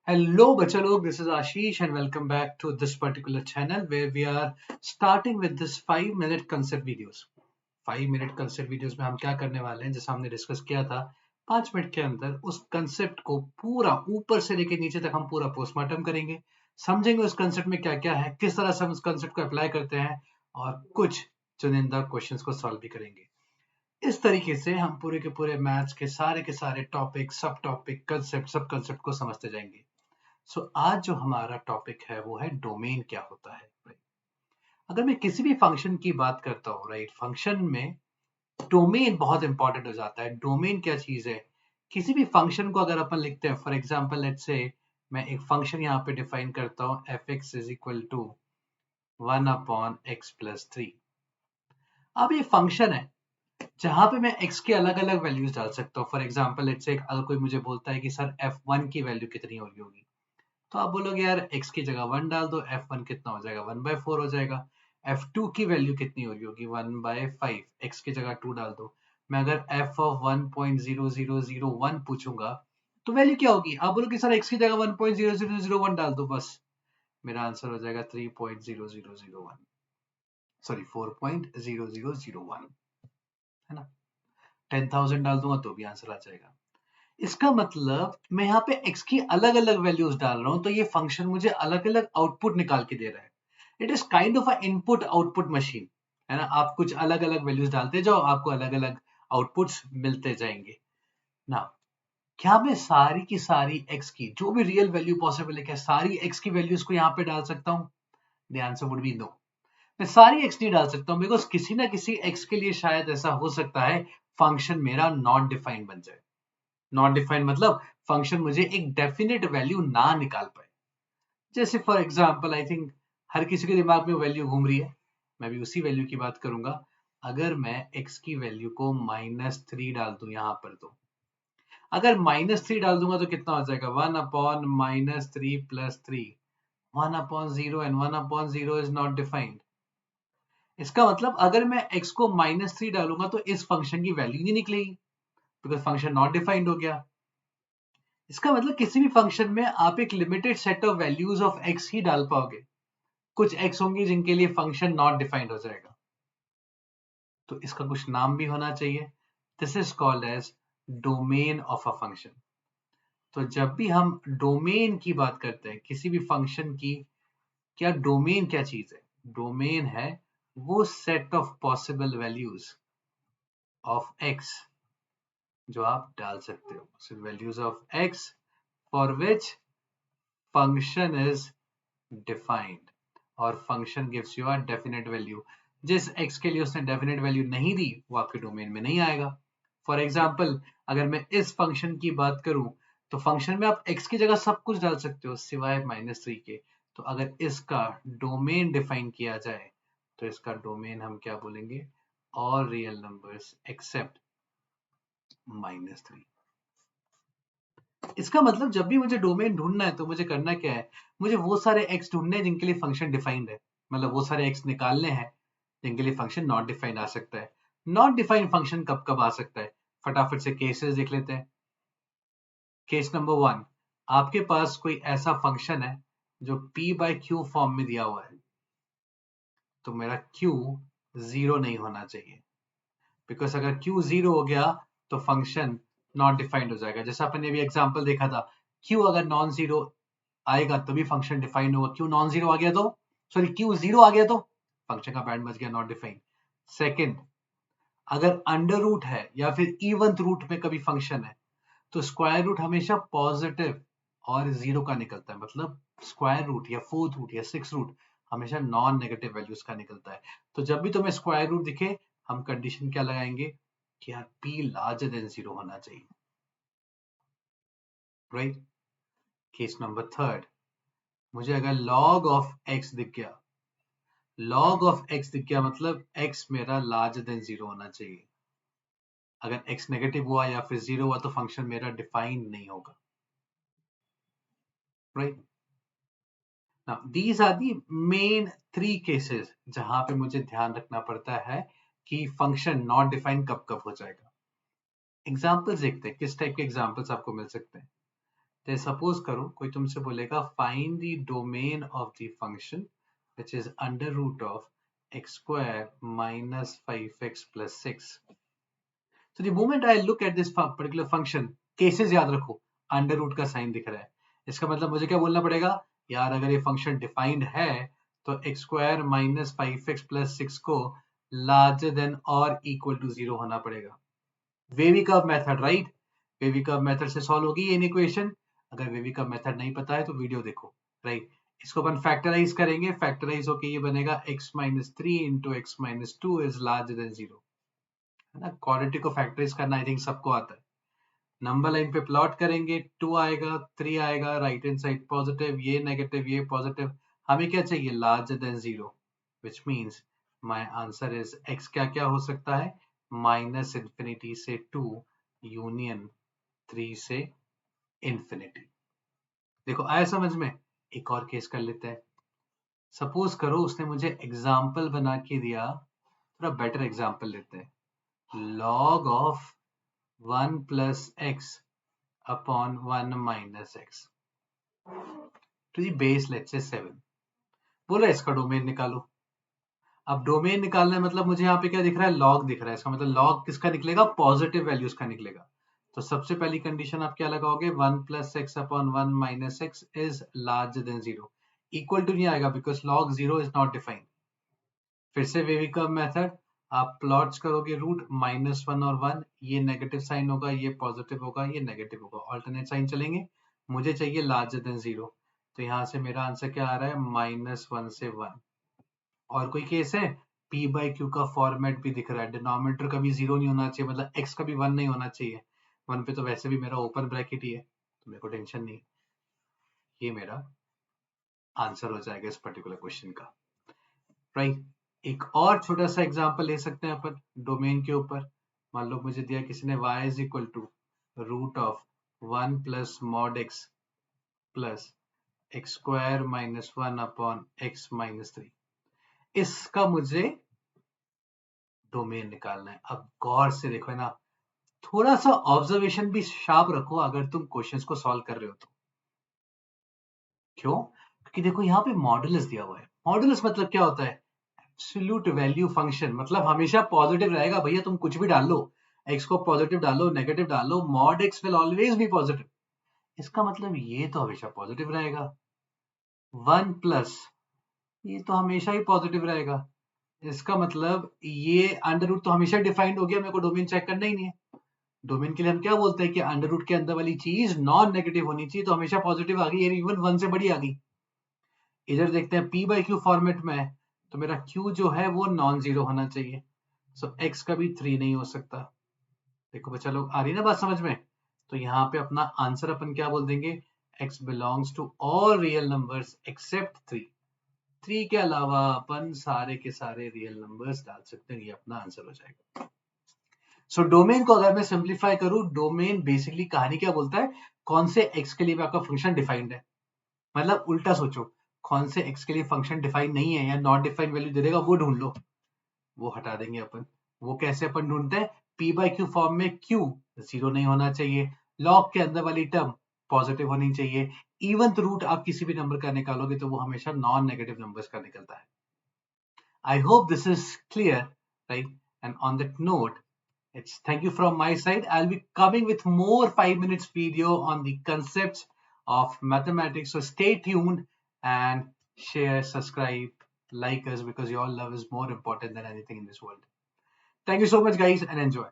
Hello, बच्चा लोग. This is Ashish and welcome back to this particular channel where we are starting with this 5-minute concept videos. 5-minute concept videos में हम क्या करने वाले हैं, जैसा हमने डिस्कस किया था, 5 मिनट के अंदर उस कंसेप्ट को पूरा ऊपर से लेकर नीचे तक हम पूरा पोस्टमार्टम करेंगे, समझेंगे उस कंसेप्ट में क्या क्या है, किस तरह से हम उस कंसेप्ट को अप्लाई करते हैं और कुछ चुनिंदा क्वेश्चंस को सॉल्व भी करेंगे. इस तरीके से हम पूरे के पूरे मैथ्स के सारे टॉपिक, सब टॉपिक, कंसेप्ट, सब कंसेप्ट को समझते जाएंगे. आज जो हमारा टॉपिक है वो है डोमेन क्या होता है. अगर मैं किसी भी फंक्शन की बात करता हूँ, राइट, फंक्शन में डोमेन बहुत इंपॉर्टेंट हो जाता है. डोमेन क्या चीज है? किसी भी फंक्शन को अगर अपन लिखते हैं, फॉर एग्जांपल लेट्स से मैं एक फंक्शन यहाँ पे डिफाइन करता हूँ, fx is equal to 1/x+3. अब ये फंक्शन है जहां पे मैं x के अलग अलग वैल्यूज डाल सकता हूँ. फॉर एग्जांपल लेट्स से अगर कोई मुझे बोलता है कि सर f1 की वैल्यू कितनी होगी, तो आप बोलोगे यार x की जगह 1 डाल दो, f1 कितना हो जाएगा, 1/4 हो जाएगा. f2 की वैल्यू कितनी होगी, 1/5, x की जगह 2 डाल दो. मैं अगर f of 1.0001 पूछूंगा तो वैल्यू क्या होगी? आप बोलोगे सर x की जगह 1.0001 डाल दो, बस मेरा आंसर हो जाएगा 3.0001, सॉरी 4.0001, है ना. 10,000 डाल दूंगा तो भी आंसर आ जाएगा. इसका मतलब मैं यहाँ पे x की अलग अलग वैल्यूज डाल रहा हूं, तो ये फंक्शन मुझे अलग अलग आउटपुट निकाल के दे रहा है. It is kind of a input output machine, है ना. आप कुछ अलग अलग वैल्यूज डालते जाओ, आपको अलग अलग आउटपुट्स मिलते जाएंगे ना. क्या मैं सारी की सारी x की जो भी रियल वैल्यू पॉसिबल है, क्या सारी x की वैल्यूज को यहाँ पे डाल सकता हूँ? The answer would be no. मैं सारी x नहीं डाल सकता हूँ, बिकॉज किसी ना किसी x के लिए शायद ऐसा हो सकता है फंक्शन मेरा नॉट डिफाइंड बन जाए. नॉट डिफाइंड मतलब फंक्शन मुझे एक डेफिनेट वैल्यू ना निकाल पाए. जैसे फॉर एग्जांपल आई थिंक हर किसी के दिमाग में वैल्यू घूम रही है, मैं भी उसी वैल्यू की बात करूंगा. अगर मैं x की वैल्यू को -3 डाल दूं यहां पर, तो अगर -3 डाल दूंगा तो कितना हो जाएगा, 1/-3+3, 1/0 एंड 1/0 इज नॉट डिफाइंड. इसका मतलब अगर मैं x को -3 डालूंगा तो इस फंक्शन की वैल्यू नहीं निकलेगी, बिकॉज फंक्शन नॉट डिफाइंड हो गया. इसका मतलब किसी भी फंक्शन में आप एक limited set of values of x ही डाल पाओगे. कुछ x होंगे जिनके लिए फंक्शन नॉट डिफाइंड हो जाएगा, तो इसका कुछ नाम भी होना चाहिए. This is called as domain of a function. तो जब भी हम डोमेन की बात करते हैं किसी भी फंक्शन की, क्या डोमेन क्या चीज है? डोमेन है वो set of possible values of x जो आप डाल सकते हो. so values of x for which function is defined और function gives you a definite value. जिस x के लिए उसने डेफिनेट वैल्यू नहीं दी वो आपके डोमेन में नहीं आएगा. फॉर एग्जांपल अगर मैं इस फंक्शन की बात करूं, तो फंक्शन में आप x की जगह सब कुछ डाल सकते हो सिवाय -3 के. तो अगर इसका डोमेन डिफाइन किया जाए तो इसका डोमेन हम क्या बोलेंगे, ऑल रियल नंबर्स एक्सेप्ट -3. इसका मतलब जब भी मुझे डोमेन ढूंढना है तो मुझे करना क्या है, मुझे वो सारे x ढूंढने हैं जिनके लिए फंक्शन डिफाइंड है. मतलब वो सारे x निकालने हैं जिनके लिए फंक्शन नॉट डिफाइंड आ सकता है. नॉट डिफाइंड फंक्शन कब कब आ सकता है, फटाफट से केसेस देख लेते हैं. केस नंबर 1, आपके पास कोई ऐसा फंक्शन है जो p/q फॉर्म में दिया हुआ है, तो मेरा q 0 नहीं होना चाहिए, बिकॉज अगर q 0 हो गया तो फंक्शन नॉट डिफाइंड हो जाएगा. जैसा अपन ने भी एग्जांपल देखा था, q अगर नॉन जीरो आएगा तभी फंक्शन डिफाइन होगा, क्यू नॉन जीरो आ गया तो, सॉरी क्यू जीरो आ गया तो फंक्शन का बैंड बच गया, नॉट डिफाइंड. सेकंड, अगर अंडर रूट है या फिर इवन रूट में कभी फंक्शन है, तो स्क्वायर रूट हमेशा पॉजिटिव और जीरो का निकलता है. मतलब स्क्वायर रूट या फोर्थ रूट या सिक्स रूट हमेशा नॉन नेगेटिव वैल्यूज का निकलता है. तो जब भी तुम्हें स्क्वायर रूट दिखे, हम कंडीशन क्या लगाएंगे कि यार p लार्जर देन जीरो होना चाहिए, राइट. केस नंबर 3, मुझे अगर log ऑफ x दिख गया, log ऑफ x दिख गया मतलब x मेरा लार्जर देन जीरो होना चाहिए. अगर x नेगेटिव हुआ या फिर जीरो हुआ तो फंक्शन मेरा डिफाइंड नहीं होगा, right. Now these are the main 3 cases जहां पे मुझे ध्यान रखना पड़ता है कि फंक्शन नॉट डिफाइंड कब कब हो जाएगा. एग्जांपल्स देखते हैं, किस टाइप के एग्जांपल्स आपको मिल सकते हैं. तो सपोज करो कोई तुमसे बोलेगा find the domain of the function which is under root of x square minus 5x plus 6. So the moment I look at this particular function, cases याद रखो, अंडर रूट का साइन दिख रहा है, इसका मतलब मुझे क्या बोलना पड़ेगा यार, अगर ये फंक्शन डिफाइंड है तो x square minus 5x plus 6 को लार्जर देन और इक्वल टू 0 होना पड़ेगा. Wavy curve method, right? Wavy curve method से सॉल्व होगी ये इक्वेशन. अगर वेवी कर्व मेथड नहीं पता है तो वीडियो देखो, राइट? इसको अपन फैक्टराइज करेंगे, फैक्टराइज होके ये बनेगा x minus 3 into x minus 2 is larger than 0. है ना? क्वाड्रेटिक को फैक्टराइज करना आई थिंक सबको आता है. नंबर लाइन पे प्लॉट करेंगे, 2 आएगा, 3 आएगा, राइट हैंड साइड पॉजिटिव, ये नेगेटिव, ये पॉजिटिव. हमें क्या चाहिए? Larger than 0, which means my answer is x क्या क्या हो सकता है? माइनस इंफिनिटी से 2 यूनियन 3 से इंफिनिटी. देखो आया समझ में? एक और केस कर लेते हैं. सपोज करो उसने मुझे एग्जाम्पल बना के दिया, थोड़ा बेटर एग्जाम्पल लेते हैं. log of 1 plus x upon 1 minus x to the base let's say 7. बोला इसका डोमेन निकालो. अब डोमेन निकालना मतलब मुझे यहाँ पे क्या दिख रहा है? लॉग दिख रहा है. इसका मतलब लॉग किसका निकलेगा? पॉजिटिव वैल्यूज का निकलेगा. तो सबसे पहली कंडीशन आप क्या लगाओगे? 1 plus x upon 1 minus x is larger than 0. Equal to नहीं आएगा because log 0 is not defined. फिर से वेवी कर्व मेथड, आप प्लॉट्स करोगे रूट -1 और 1, ये नेगेटिव साइन होगा, ये पॉजिटिव होगा, ये नेगेटिव होगा, ऑल्टरनेट साइन चलेंगे. मुझे चाहिए लार्जर देन 0, तो यहाँ से मेरा आंसर क्या आ रहा है? -1 से 1. और कोई केस है? p बाई क्यू का फॉर्मेट भी दिख रहा है, डिनोमिनेटर कभी 0 नहीं होना चाहिए, मतलब x कभी 1 नहीं होना चाहिए. 1 पे तो वैसे भी मेरा ओपन ब्रैकेट ही है, तो मेरे को टेंशन नहीं. ये मेरा आंसर हो जाएगा इस पर्टिकुलर क्वेश्चन का, राइट? एक और छोटा सा एग्जांपल ले सकते हैं अपन डोमेन के ऊपर. मान लो मुझे दिया किसी ने y is equal to root of 1 plus mod x plus x square minus 1 upon x minus 3. इसका मुझे डोमेन निकालना है. अब गौर से देखो, है ना, थोड़ा सा ऑब्जर्वेशन भी शार्प रखो अगर तुम क्वेश्चंस को सॉल्व कर रहे हो तो. क्यों? क्योंकि देखो यहाँ पे मॉडुलस दिया हुआ है. मॉडुलस मतलब क्या होता है? एब्सोल्यूट वैल्यू फंक्शन, मतलब हमेशा पॉजिटिव रहेगा. भैया तुम कुछ भी डाल लो, x को पॉजिटिव डालो, नेगेटिव डालो, mod x will always be positive. इसका मतलब ये तो हमेशा पॉजिटिव रहेगा. 1 प्लस, ये तो हमेशा ही पॉजिटिव रहेगा. इसका मतलब ये अंडर रूट तो हमेशा डिफाइंड हो गया, मेरे को डोमेन चेक करना ही नहीं है. डोमेन के लिए हम क्या बोलते हैं कि अंडर रूट के अंदर वाली चीज नॉन नेगेटिव होनी चाहिए, तो हमेशा पॉजिटिव आ गई, इवन 1 से बड़ी आ गई. इधर देखते हैं p बाई क्यू फॉर्मेट में है, तो मेरा q जो है वो नॉन जीरो होना चाहिए. सो x का भी 3 नहीं हो सकता. देखो बच्चा लोग, आ रही ना बात समझ में? तो यहाँ पे अपना आंसर अपन क्या बोल देंगे? x belongs to all real numbers except 3. 3 के अलावा अपन सारे के सारे रियल नंबर्स डाल सकते हैं. ये अपना आंसर हो जाएगा. सो डोमेन को अगर मैं सिंप्लीफाई करूं, डोमेन बेसिकली कहानी क्या बोलता है? कौन से x के लिए भी आपका फंक्शन डिफाइंड है. मतलब उल्टा सोचो, कौन से x के लिए फंक्शन डिफाइन नहीं है या नॉट डिफाइंड वैल्यू दे देगा, वो ढूंढ लो. वो हटा देंगे अपन. वो कैसे अपन ढूंढते हैं? p बाई क्यू फॉर्म में q 0 नहीं होना चाहिए, लॉग के अंदर वाली टर्म पॉजिटिव होनी चाहिए, इवन रूट आप किसी भी नंबर का निकालोगे तो वो हमेशा नॉन नेगेटिव नंबर्स का निकलता है. I hope this is clear, right? And on that note, it's thank you from my side. I'll be coming with more 5 minutes video on the concepts of mathematics. So stay tuned and share, subscribe, like us, because your love is more important than anything in this world. Thank you so much, guys, and enjoy.